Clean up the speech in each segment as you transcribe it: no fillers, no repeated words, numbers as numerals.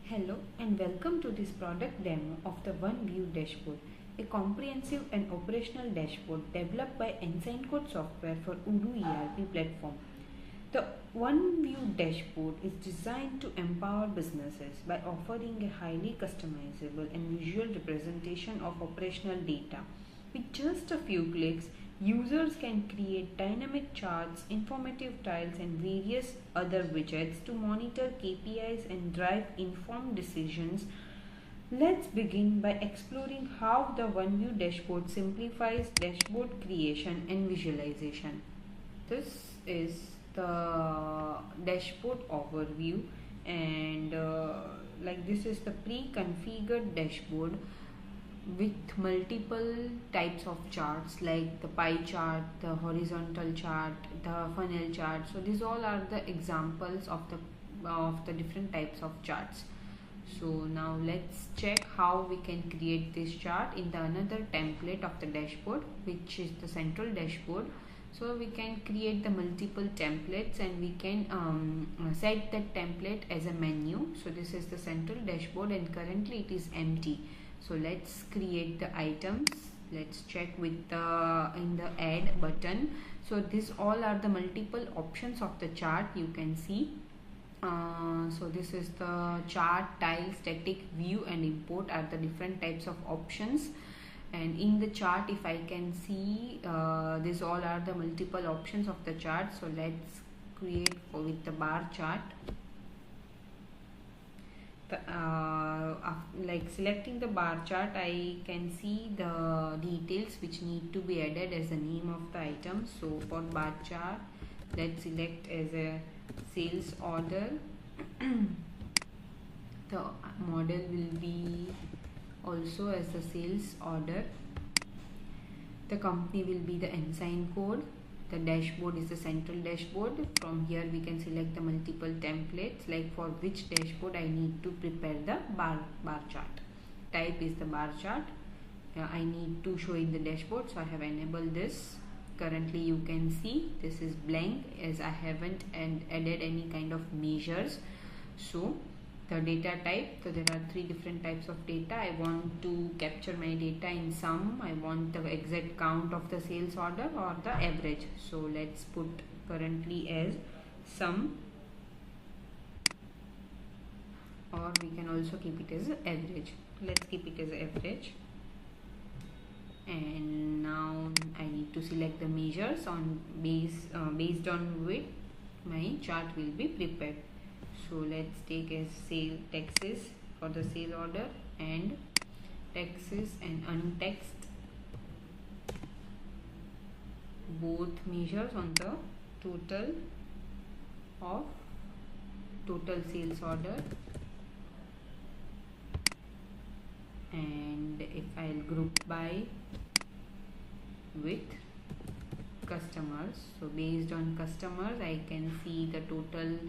Hello and welcome to this product demo of the OneView Dashboard, a comprehensive and operational dashboard developed by Ensign Code Software for Odoo ERP platform. The OneView Dashboard is designed to empower businesses by offering a highly customizable and visual representation of operational data. With just a few clicks, users can create dynamic charts, informative tiles, and various other widgets to monitor KPIs and drive informed decisions. Let's begin by exploring how the OneView dashboard simplifies dashboard creation and visualization. This is the dashboard overview, and this is the pre-configured dashboard with multiple types of charts like the pie chart, the horizontal chart, the funnel chart. So these all are the examples of the different types of charts. So now let's check how we can create this chart in the another template of the dashboard, which is the central dashboard. So we can create the multiple templates and we can set that template as a menu. So this is the central dashboard and currently it is empty. So let's create the items. Let's check with the in the add button. So these all are the multiple options of the chart you can see. So this is the chart, tile, static, view and import are the different types of options. And in the chart, if I can see, these all are the multiple options of the chart. So let's create with the bar chart. Like selecting the bar chart, I can see the details which need to be added as the name of the item. So for bar chart, let's select as a sales order. The model will be also as the sales order. The company will be the Ensign code. The dashboard is the central dashboard. From here we can select the multiple templates, like for which dashboard I need to prepare the bar chart. Type is the bar chart. I need to show in the dashboard, so I have enabled this. Currently you can see this is blank as I haven't added any kind of measures. So the data type, so there are three different types of data. I want to capture my data in sum. I want the exact count of the sales order or the average. So let's put currently as sum, or we can also keep it as average. Let's keep it as average. And now I need to select the measures on based on which my chart will be prepared. So let's take as sale taxes for the sale order and taxes and untaxed, both measures on the total of total sales order. And if I'll group by with customers, so based on customers I can see the total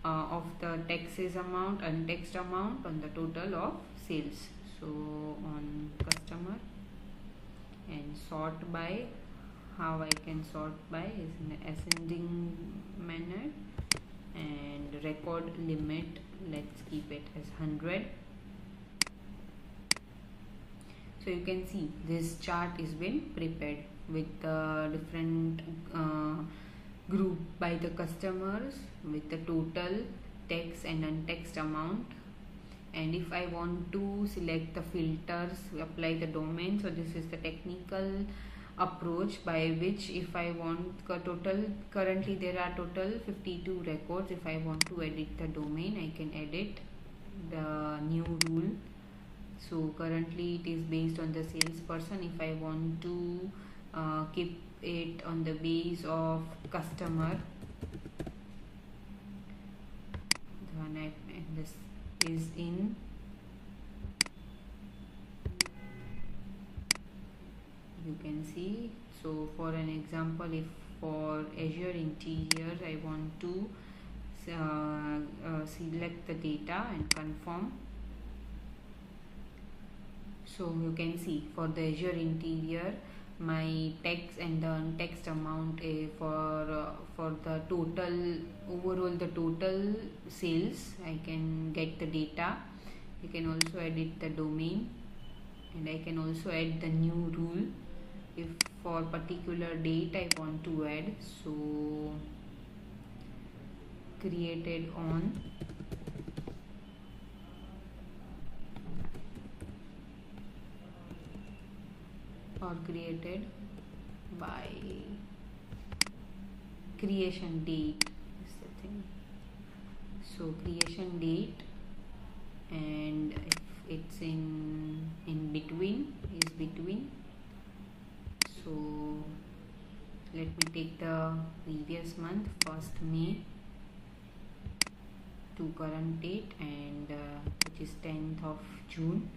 of the taxes amount, untaxed amount on the total of sales. So on customer, and sort by, how I can sort by is in ascending manner, and record limit, let's keep it as 100. So you can see this chart is been prepared with the different group by the customers with the total tax and untaxed amount. And if I want to select the filters, apply the domain, so this is the technical approach by which if I want a total, currently there are total 52 records. If I want to edit the domain, I can edit the new rule. So currently it is based on the salesperson. If I want to keep it on the base of customer, and this is in you can see. So for an example, if for Azure interior I want to select the data and confirm. So you can see for the Azure interior, my tax and the untaxed amount for the total overall, the total sales, I can get the data. You can also edit the domain, and I can also add the new rule if for particular date I want to add. So created on or created by creation date is the thing. So creation date, and if it's in between is between. So let me take the previous month, 1st May to current date, and which is 10th of June.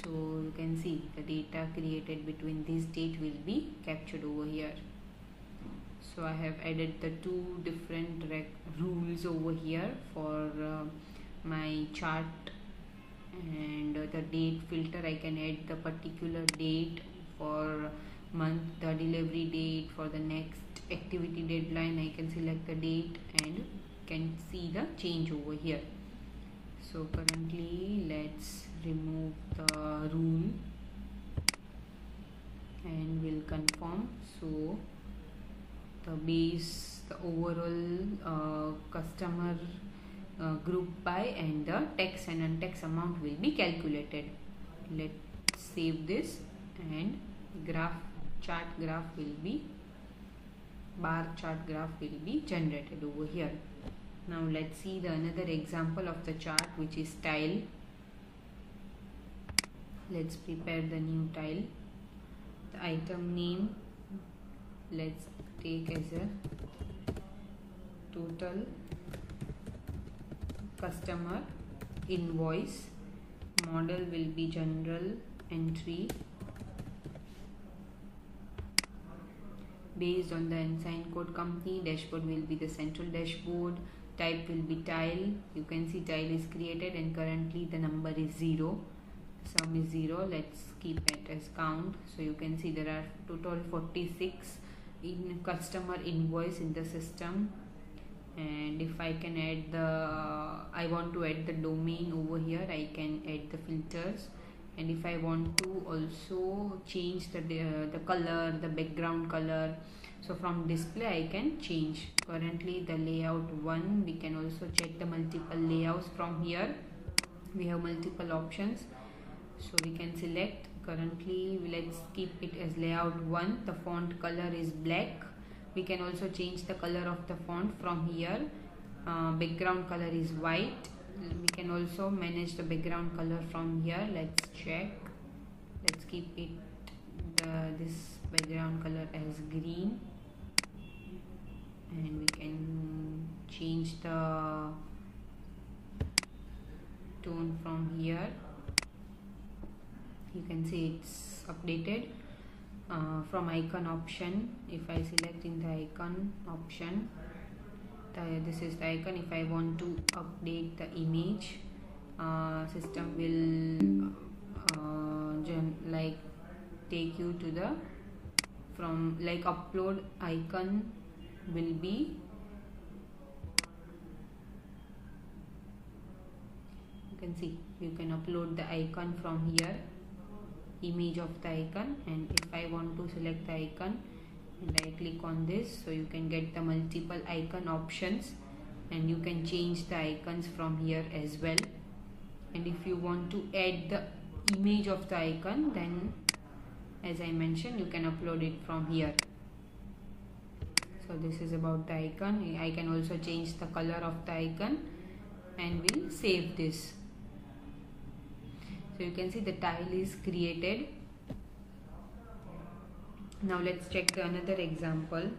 So you can see the data created between this date will be captured over here. So I have added the two different rules over here for my chart, and the date filter I can add the particular date for month, the delivery date. For the next activity deadline I can select the date and can see the change over here. So currently let's remove the rule and we'll confirm. So the base, the overall customer group by, and the tax and untaxed amount will be calculated. Let's save this, and chart graph will be, bar chart graph will be generated over here. Now let's see the another example of the chart, which is tile. Let's prepare the new tile. The item name, let's take as a total customer invoice. Model will be general entry based on the ensign code company. Dashboard will be the central dashboard. Type will be tile. You can see tile is created and currently the number is 0. Sum is 0. Let's keep it as count. So you can see there are total 46 in customer invoice in the system. And if I can add I want to add the domain over here, I can add the filters. And if I want to also change the color, the background color, so from display I can change. Currently the layout 1, we can also check the multiple layouts from here. We have multiple options, so we can select. Currently let's keep it as layout 1. The font color is black. We can also change the color of the font from here. Background color is white. We can also manage the background color from here. Let's check. Let's keep it this background color as green, and we can change the tone from here. You can see it's updated. From icon option, if I select in the icon option, this is the icon. If I want to update the image, system will take you to the upload icon will be, you can see you can upload the icon from here, image of the icon. And if I want to select the icon and I click on this, so you can get the multiple icon options and you can change the icons from here as well. And if you want to add the image of the icon, then as I mentioned, you can upload it from here. So this is about the icon. I can also change the color of the icon, and we'll save this. So you can see the tile is created. Now let's check another example,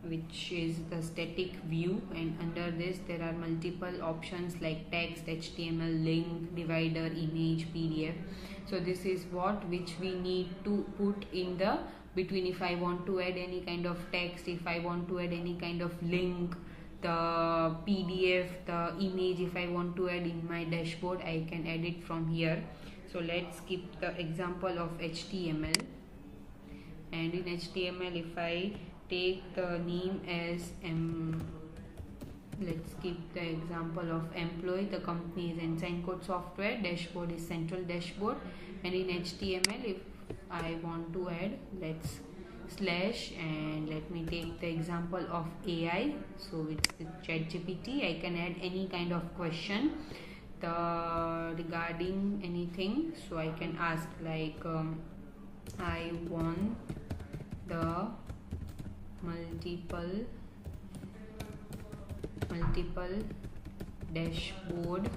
which is the static view, and under this there are multiple options like text, HTML, link, divider, image, PDF. So this is which we need to put in the between. If I want to add any kind of text, if I want to add any kind of link, the PDF, the image, if I want to add in my dashboard, I can add it from here. So let's keep the example of HTML, and in HTML if I take the name as Let's keep the example of employee. The company is Ensign Code Software, dashboard is central dashboard, and in HTML if I want to add, let's slash, and let me take the example of AI. So it's the ChatGPT. I can add any kind of question regarding anything. So I can ask like I want the multiple dashboard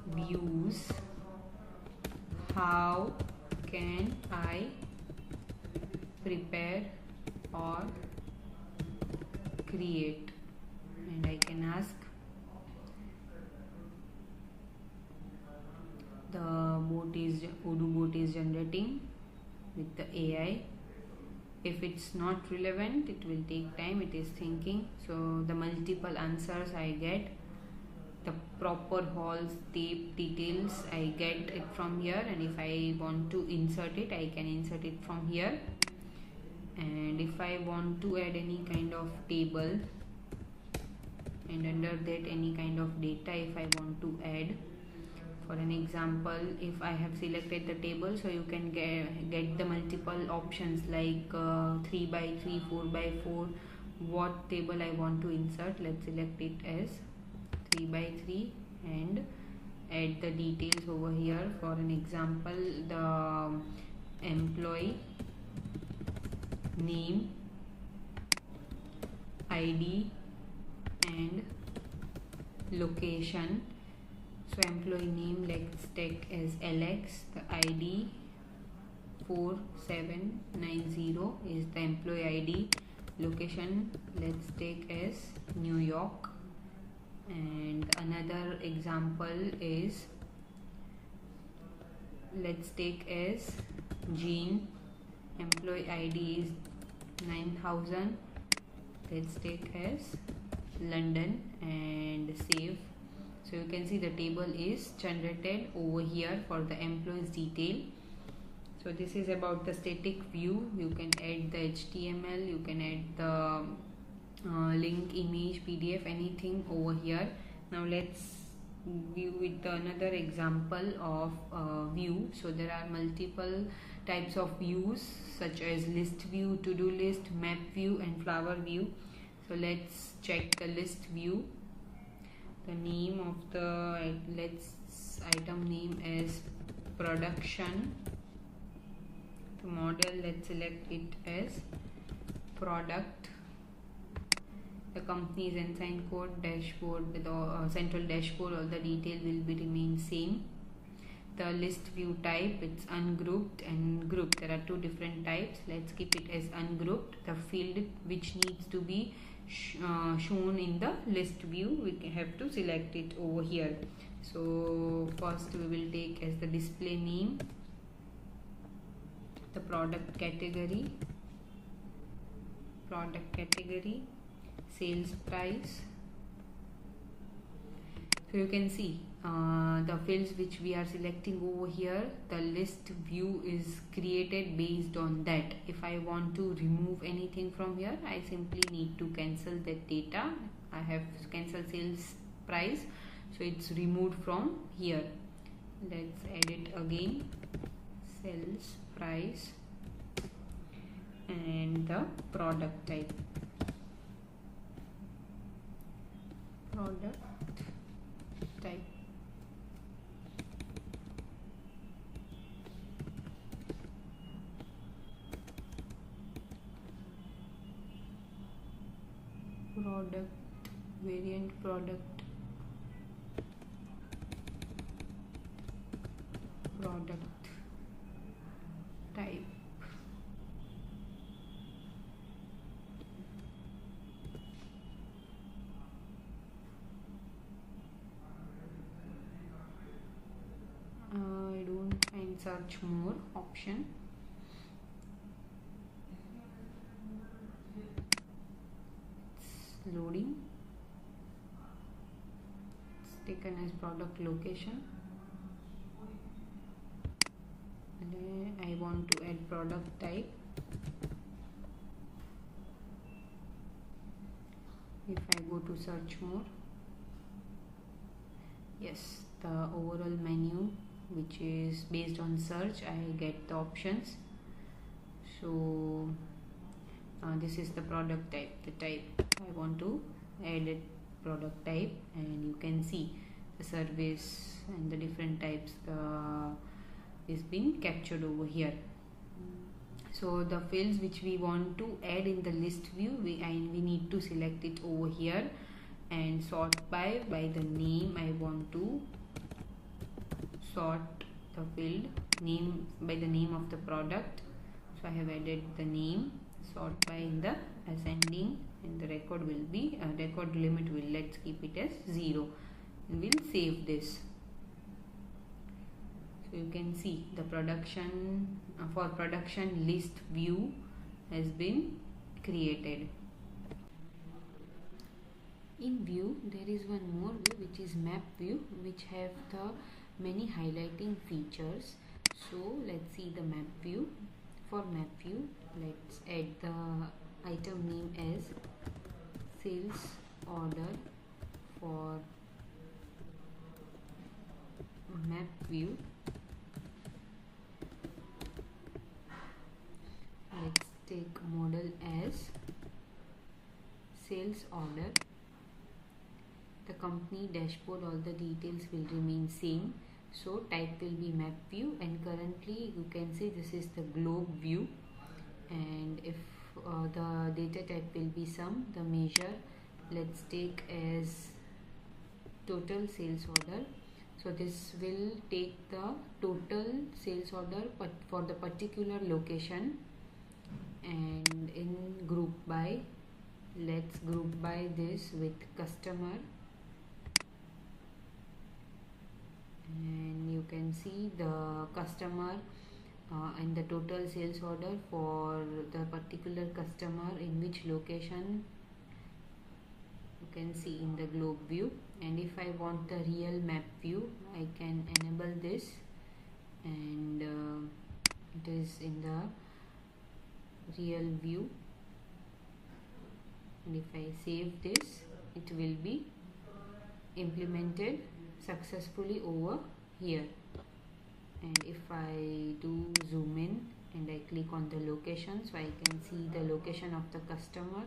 views. How can I prepare or create? And I can ask the Odoo bot is generating with the AI. If it's not relevant, it will take time, it is thinking. So the multiple answers I get, the proper halls, tape details, I get it from here, and if I want to insert it, I can insert it from here. And if I want to add any kind of table, and under that any kind of data if I want to add, for an example, if I have selected the table, so you can get the multiple options like 3 by 3, 4 by 4, what table I want to insert. Let's select it as 3 by 3 and add the details over here. For an example, the employee name, ID and location. So employee name, let's take as Alex, the ID 4790 is the employee ID. Location, let's take as New York. And another example is, let's take as Jean, employee ID is 9000. Let's take as London and save. So you can see the table is generated over here for the employees detail. So this is about the static view. You can add the HTML, you can add the link, image, PDF, anything over here. Now let's view with another example of view. So there are multiple types of views such as list view, to-do list, map view and flower view. So let's check the list view. The name of the item name is production. The model, let's select it as product. The company is Ensign Code dashboard with central dashboard. All the detail will be remain same. The list view type, it's ungrouped and grouped. There are two different types. Let's keep it as ungrouped. The field which needs to be shown in the list view, we have to select it over here. So first we will take as the display name, the product category, sales price. So you can see the fields which we are selecting over here, the list view is created based on that. If I want to remove anything from here, I simply need to cancel that data. I have cancelled sales price, so it's removed from here. Let's add it again, sales price and the product type, product type. Product variant, product type. I don't find search more option. It's loading. It's taken as product location. And then I want to add product type. If I go to to search more. Yes, the overall menu, which is based on search, I get the options. So this is the product type, the type I want to add it, product type, and you can see the service and the different types is being captured over here. So the fields which we want to add in the list view, we need to select it over here and sort by the name. I want to sort the field name by the name of the product. So I have added the name, sort by in the ascending, and the record will be record limit will, let's keep it as 0, and we'll save this. So you can see the production for production list view has been created. In view there is one more view, which is map view, which have the many highlighting features. So let's see the map view. For map view, let's add the item name as sales order for map view. Let's take model as sales order. The company dashboard, all the details will remain same. So type will be map view, and currently you can see this is the globe view, and if the data type will be sum, the measure let's take as total sales order. So this will take the total sales order but for the particular location, and in group by, let's group by this with customer, and you can see the customer and the total sales order for the particular customer in which location you can see in the globe view. And if I want the real map view, I can enable this, and it is in the real view, and if I save this, it will be implemented successfully over here. And if I do zoom in and I click on the location, so I can see the location of the customer.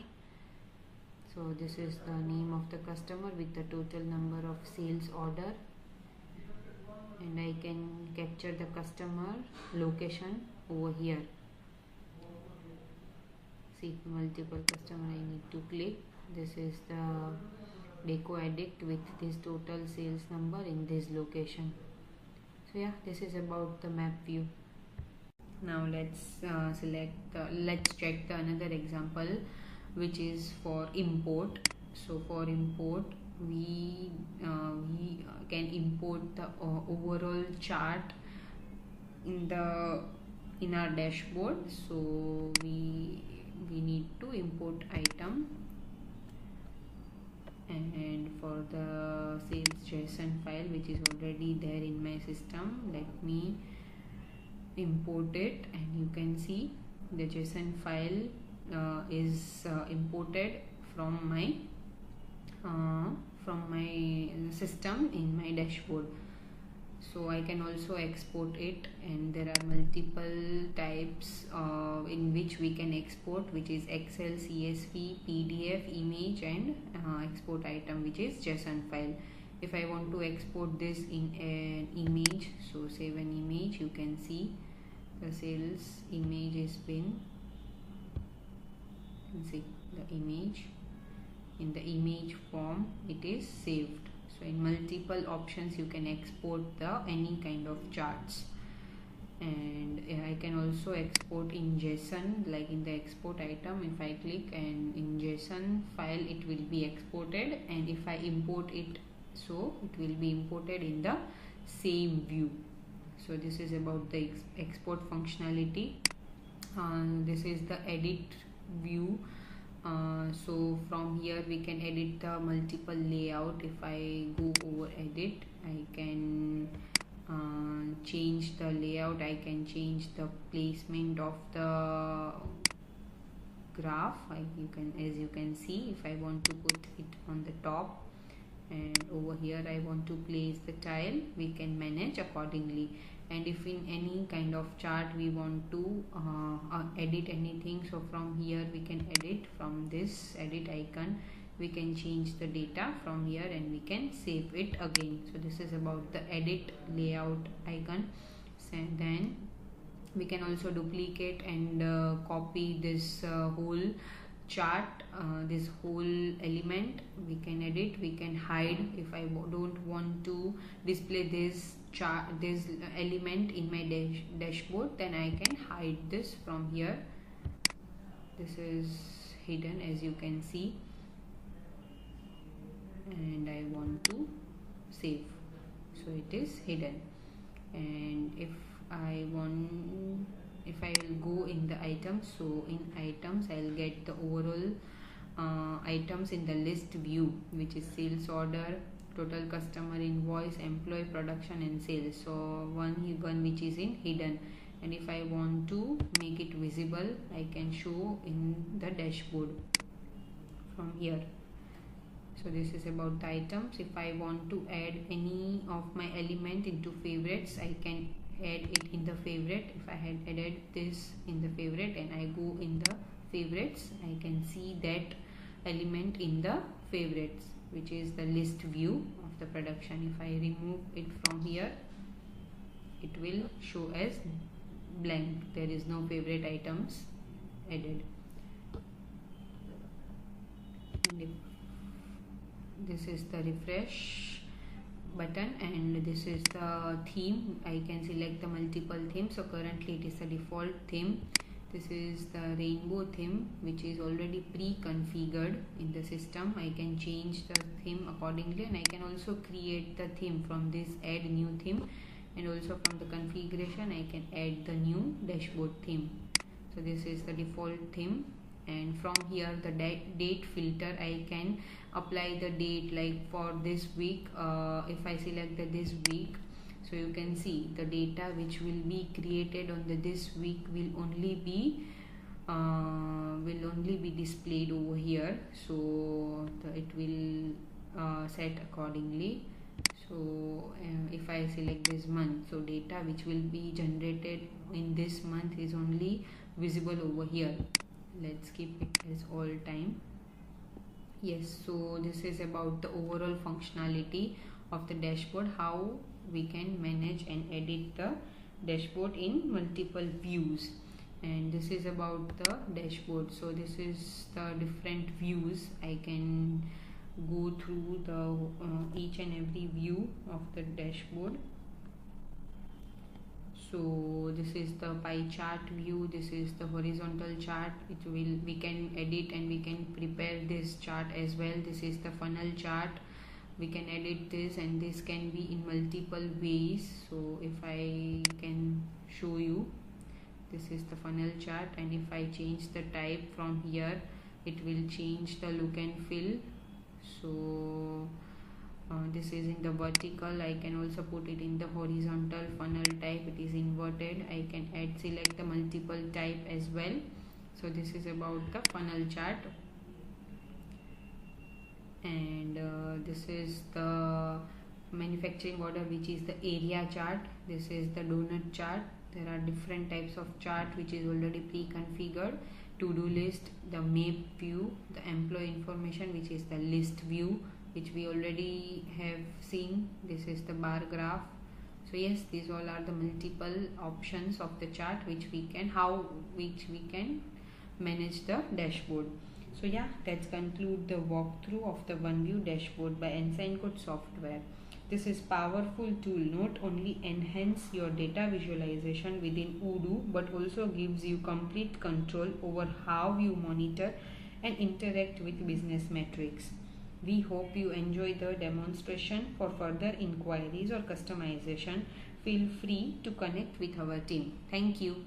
So this is the name of the customer with the total number of sales order, and I can capture the customer location over here. See, multiple customer I need to click. This is the deco addict with this total sales number in this location. So yeah, this is about the map view. Now let's let's check the another example, which is for import. So for import, we can import the overall chart in our dashboard. So we need to import item, and for the sales JSON file, which is already there in my system, let me import it, and you can see the JSON file is imported from my system in my dashboard. So I can also export it, and there are multiple types in which we can export, which is Excel, CSV, PDF, image, and export item, which is JSON file. If I want to export this in an image, so save an image, you can see the sales image is been, see the image, in the image form it is saved. So in multiple options you can export the any kind of charts, and I can also export in JSON, like in the export item. If I click, and in JSON file it will be exported, and if I import it, so it will be imported in the same view. So this is about the export functionality. This is the edit view. So from here we can edit the multiple layout. If I go over edit, I can change the layout, I can change the placement of the graph. As you can see, if I want to put it on the top, and over here I want to place the tile, we can manage accordingly. And if in any kind of chart we want to edit anything, so from here we can edit. From this edit icon we can change the data from here, and we can save it again. So this is about the edit layout icon. So then we can also duplicate and copy this whole chart, this whole element. We can edit, we can hide. If I don't want to display this chart, this element in my dashboard, then I can hide this from here. This is hidden, as you can see, and I want to save, so it is hidden. And if I will go in the items, so in items I'll get the overall items in the list view, which is sales order, total customer invoice, employee, production and sales. So one which is in hidden, and if I want to make it visible, I can show in the dashboard from here. So this is about the items. If I want to add any of my element into favorites, I can add it in the favorite. If I had added this in the favorite and I go in the favorites, I can see that element in the favorites, which is the list view of the production. If I remove it from here, it will show as blank. There is no favorite items added. And if this is the refresh button, and this is the theme. I can select the multiple themes. So currently it is the default theme. This is the rainbow theme, which is already pre-configured in the system. I can change the theme accordingly, and I can also create the theme from this add new theme, and also from the configuration I can add the new dashboard theme. So this is the default theme, and from here the date filter, I can apply the date, like for this week. If I select this week, so you can see the data which will be created on this week will only be displayed over here. So it will set accordingly. So if I select this month, so data which will be generated in this month is only visible over here. Let's keep it as all time. Yes, so this is about the overall functionality of the dashboard, how we can manage and edit the dashboard in multiple views. And this is about the dashboard. So this is the different views. I can go through the each and every view of the dashboard. So this is the pie chart view, this is the horizontal chart. We can edit and we can prepare this chart as well. This is the funnel chart. We can edit this, and this can be in multiple ways. So if I can show you, this is the funnel chart, and if I change the type from here, it will change the look and feel. So this is in the vertical. I can also put it in the horizontal funnel type. It is inverted. I can select the multiple type as well. So this is about the funnel chart. And this is the manufacturing order, which is the area chart. This is the donut chart. There are different types of chart which is already pre-configured. To-do list, the map view, the employee information, which is the list view, which we already have seen. This is the bar graph. So yes, these all are the multiple options of the chart which we can manage the dashboard. So yeah, let's conclude the walkthrough of the OneView dashboard by Ensign Code software. This is powerful tool not only enhance your data visualization within Odoo, but also gives you complete control over how you monitor and interact with business metrics. We hope you enjoy the demonstration. For further inquiries or customization, feel free to connect with our team. Thank you.